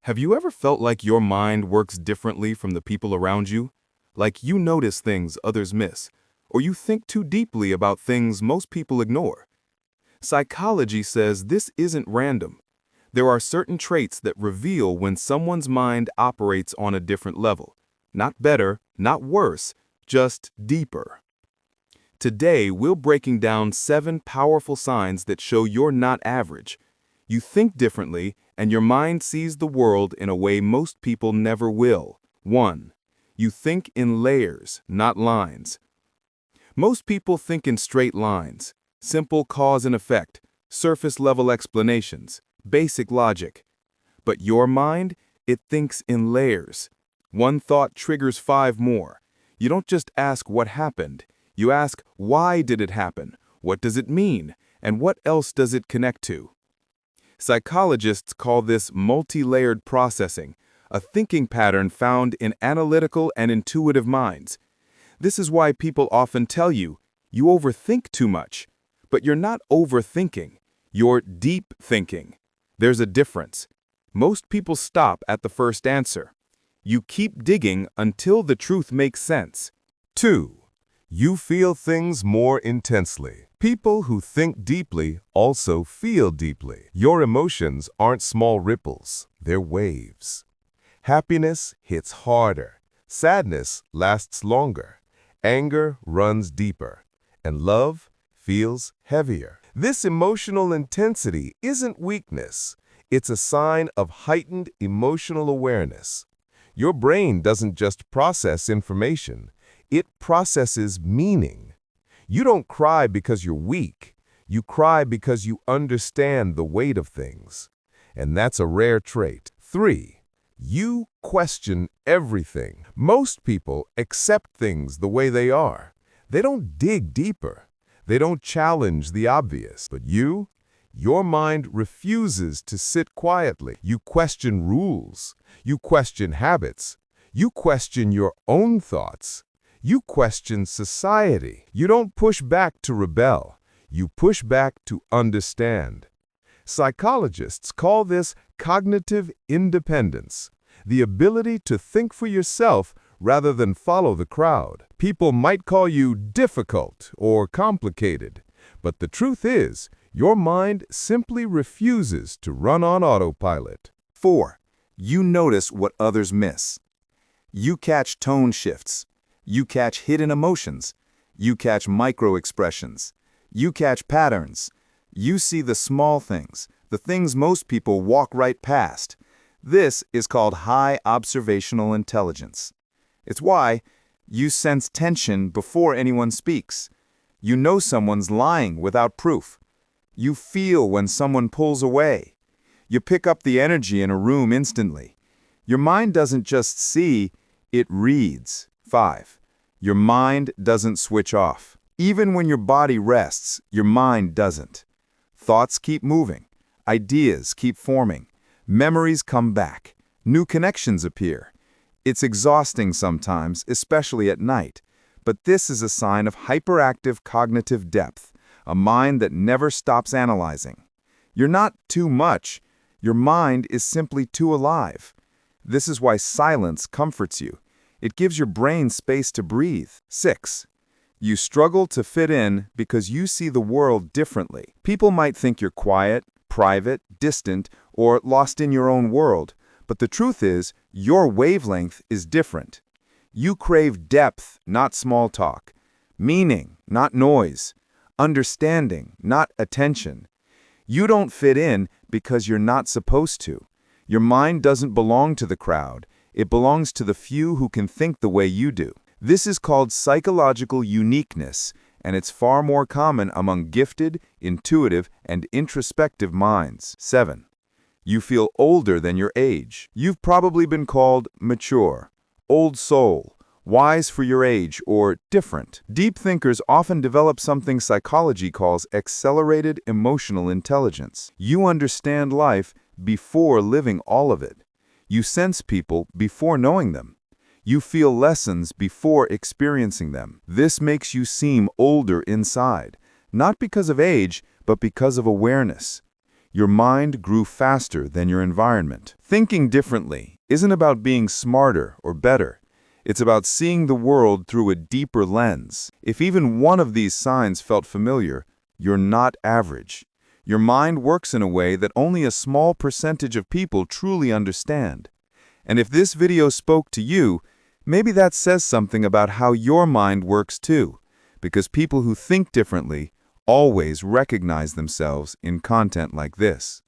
Have you ever felt like your mind works differently from the people around you? Like you notice things others miss, or you think too deeply about things most people ignore? Psychology says this isn't random. There are certain traits that reveal when someone's mind operates on a different level. Not better, not worse, just deeper. Today, we're breaking down 7 powerful signs that show you're not average. You think differently, and your mind sees the world in a way most people never will. 1. You think in layers, not lines. Most people think in straight lines, simple cause and effect, surface-level explanations, basic logic. But your mind, it thinks in layers. One thought triggers 5 more. You don't just ask what happened. You ask, why did it happen? What does it mean? And what else does it connect to? Psychologists call this multi-layered processing, a thinking pattern found in analytical and intuitive minds. This is why people often tell you, you overthink too much. But you're not overthinking, you're deep thinking. There's a difference. Most people stop at the first answer. You keep digging until the truth makes sense. 2. You feel things more intensely. People who think deeply also feel deeply. Your emotions aren't small ripples, they're waves. Happiness hits harder. Sadness lasts longer. Anger runs deeper. And love feels heavier. This emotional intensity isn't weakness. It's a sign of heightened emotional awareness. Your brain doesn't just process information. It processes meaning. You don't cry because you're weak. You cry because you understand the weight of things. And that's a rare trait. 3. You question everything. Most people accept things the way they are. They don't dig deeper. They don't challenge the obvious. But your mind refuses to sit quietly. You question rules. You question habits. You question your own thoughts. You question society. You don't push back to rebel. You push back to understand. Psychologists call this cognitive independence, the ability to think for yourself rather than follow the crowd. People might call you difficult or complicated, but the truth is, your mind simply refuses to run on autopilot. 4. You notice what others miss. You catch tone shifts. You catch hidden emotions. You catch micro-expressions. You catch patterns. You see the small things, the things most people walk right past. This is called high observational intelligence. It's why you sense tension before anyone speaks. You know someone's lying without proof. You feel when someone pulls away. You pick up the energy in a room instantly. Your mind doesn't just see, it reads. 5. Your mind doesn't switch off. Even when your body rests, your mind doesn't. Thoughts keep moving. Ideas keep forming. Memories come back. New connections appear. It's exhausting sometimes, especially at night. But this is a sign of hyperactive cognitive depth, a mind that never stops analyzing. You're not too much. Your mind is simply too alive. This is why silence comforts you. It gives your brain space to breathe. 6. You struggle to fit in because you see the world differently. People might think you're quiet, private, distant, or lost in your own world, but the truth is, your wavelength is different. You crave depth, not small talk, meaning, not noise, understanding, not attention. You don't fit in because you're not supposed to. Your mind doesn't belong to the crowd. It belongs to the few who can think the way you do. This is called psychological uniqueness, and it's far more common among gifted, intuitive, and introspective minds. 7. You feel older than your age. You've probably been called mature, old soul, wise for your age, or different. Deep thinkers often develop something psychology calls accelerated emotional intelligence. You understand life before living all of it. You sense people before knowing them. You feel lessons before experiencing them. This makes you seem older inside, not because of age, but because of awareness. Your mind grew faster than your environment. Thinking differently isn't about being smarter or better. It's about seeing the world through a deeper lens. If even one of these signs felt familiar, you're not average. Your mind works in a way that only a small percentage of people truly understand. And if this video spoke to you, maybe that says something about how your mind works too, because people who think differently always recognize themselves in content like this.